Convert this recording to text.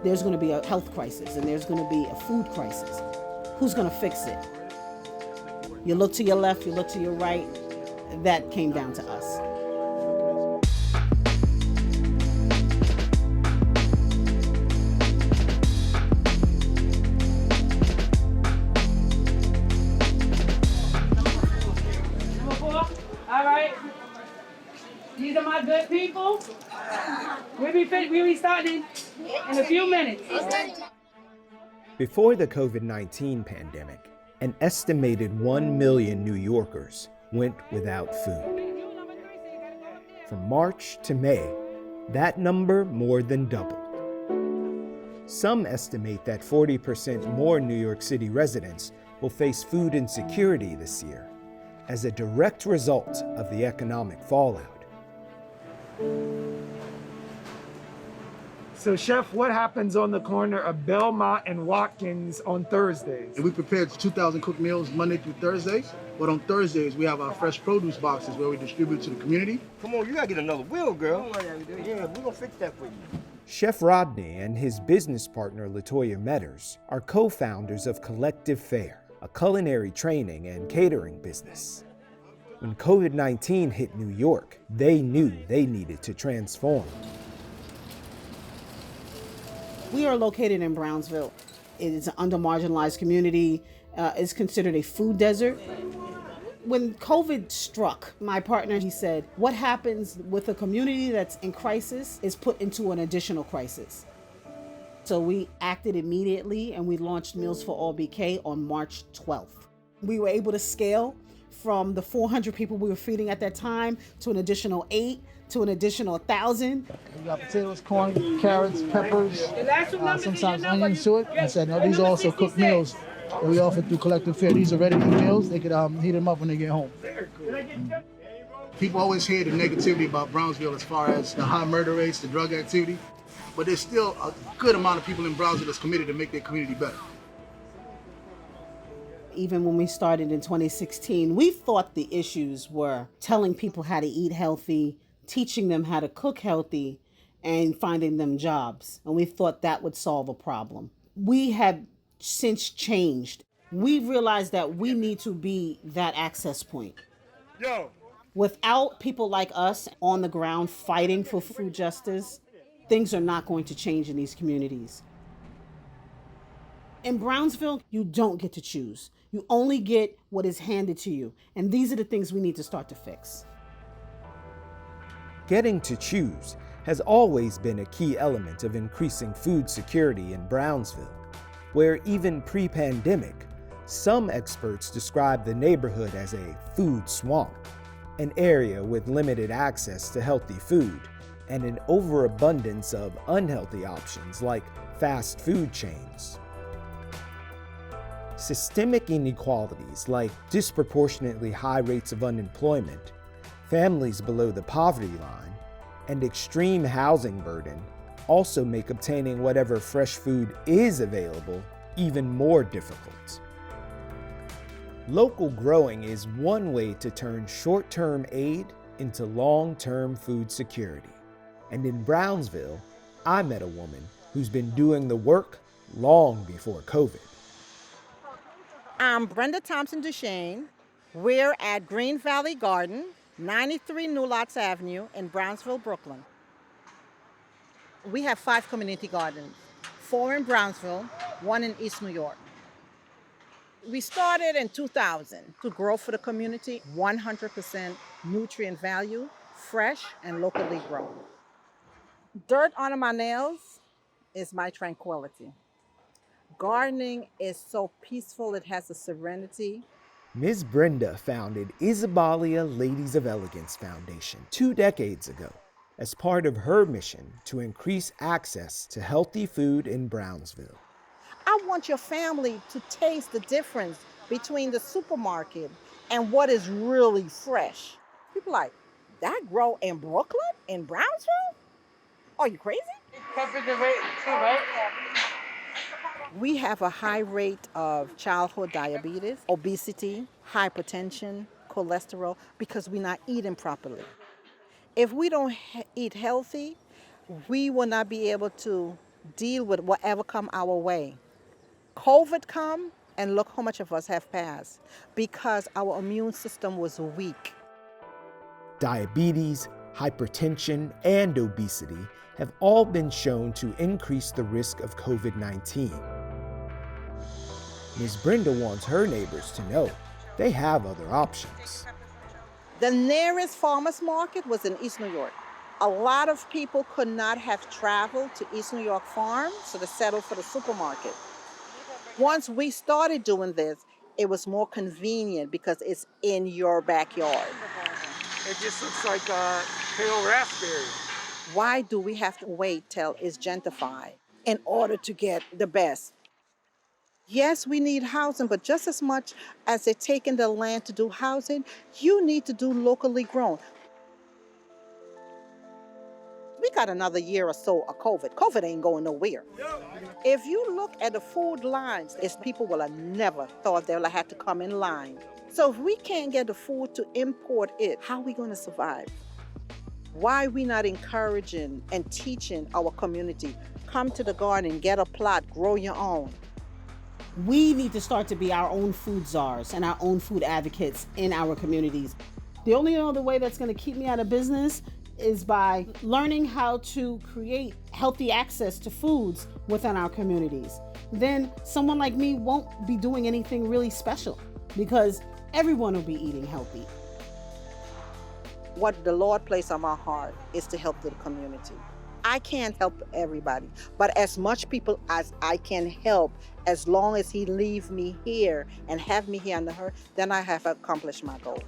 there's going to be a health crisis and there's going to be a food crisis. Who's going to fix it? You look to your left, you look to your right. That came down to us. All right. These are my good people. We'll be starting in a few minutes. Before the COVID-19 pandemic, an estimated 1 million New Yorkers went without food. From March to May, that number more than doubled. Some estimate that 40% more New York City residents will face food insecurity this year as a direct result of the economic fallout. So, Chef, what happens on the corner of Belmont and Watkins on Thursdays? We prepare 2,000 cooked meals Monday through Thursdays, but on Thursdays we have our fresh produce boxes where we distribute to the community. Come on, you gotta get another wheel, girl. Yeah, we're gonna fix that for you. Chef Rodney and his business partner LaToya Metters are co-founders of Collective Fare, a culinary training and catering business. When COVID-19 hit New York, they knew they needed to transform. We are located in Brownsville. It is an under-marginalized community. It's considered a food desert. When COVID struck, my partner, he said, what happens with a community that's in crisis is put into an additional crisis. So we acted immediately and we launched Meals for All BK on March 12th. We were able to scale from the 400 people we were feeding at that time to an additional 8, to an additional 1,000. We got potatoes, corn, carrots, peppers, sometimes onions to it. I said, no, these are also cooked meals that we offer through Collective Fare. These are ready-to-eat meals. They could heat them up when they get home. People always hear the negativity about Brownsville as far as the high murder rates, the drug activity, but there's still a good amount of people in Brownsville that's committed to make their community better. Even when we started in 2016, we thought the issues were telling people how to eat healthy, teaching them how to cook healthy, and finding them jobs. And we thought that would solve a problem. We have since changed. We realized that we need to be that access point. Without people like us on the ground fighting for food justice, things are not going to change in these communities. In Brownsville, you don't get to choose. You only get what is handed to you. And these are the things we need to start to fix. Getting to choose has always been a key element of increasing food security in Brownsville, where even pre-pandemic, some experts describe the neighborhood as a food swamp, an area with limited access to healthy food and an overabundance of unhealthy options like fast food chains. Systemic inequalities like disproportionately high rates of unemployment, families below the poverty line, and extreme housing burden also make obtaining whatever fresh food is available even more difficult. Local growing is one way to turn short-term aid into long-term food security. And in Brownsville, I met a woman who's been doing the work long before COVID. I'm Brenda Thompson Duchesne. We're at Green Valley Garden, 93 New Lots Avenue in Brownsville, Brooklyn. We have 5 community gardens, 4 in Brownsville, 1 in East New York. We started in 2000 to grow for the community, 100% nutrient value, fresh and locally grown. Dirt under my nails is my tranquility. Gardening is so peaceful, it has a serenity. Ms. Brenda founded Isabahlia Ladies of Elegance Foundation 2 decades ago as part of her mission to increase access to healthy food in Brownsville. I want your family to taste the difference between the supermarket and what is really fresh. People like, that grow in Brooklyn, in Brownsville? Are you crazy? Peppers and rate too, right? We have a high rate of childhood diabetes, obesity, hypertension, cholesterol, because we're not eating properly. If we don't eat healthy, we will not be able to deal with whatever come our way. COVID come, and look how much of us have passed because our immune system was weak. Diabetes, hypertension, and obesity have all been shown to increase the risk of COVID-19. Ms. Brenda wants her neighbors to know they have other options. The nearest farmers market was in East New York. A lot of people could not have traveled to East New York Farm, so they settled for the supermarket. Once we started doing this, it was more convenient because it's in your backyard. It just looks like pale raspberry. Why do we have to wait till it's gentrified in order to get the best? Yes, we need housing, but just as much as they're taking the land to do housing, you need to do locally grown. We got another year or so of COVID. COVID ain't going nowhere. If you look at the food lines, it's people will have never thought they would have had to come in line. So if we can't get the food to import it, how are we going to survive? Why are we not encouraging and teaching our community? Come to the garden, get a plot, grow your own. We need to start to be our own food czars and our own food advocates in our communities. The only other way that's going to keep me out of business is by learning how to create healthy access to foods within our communities. Then someone like me won't be doing anything really special because everyone will be eating healthy. What the Lord placed on my heart is to help the community. I can't help everybody, but as much people as I can help, as long as He leave me here and have me here on the earth, then I have accomplished my goal.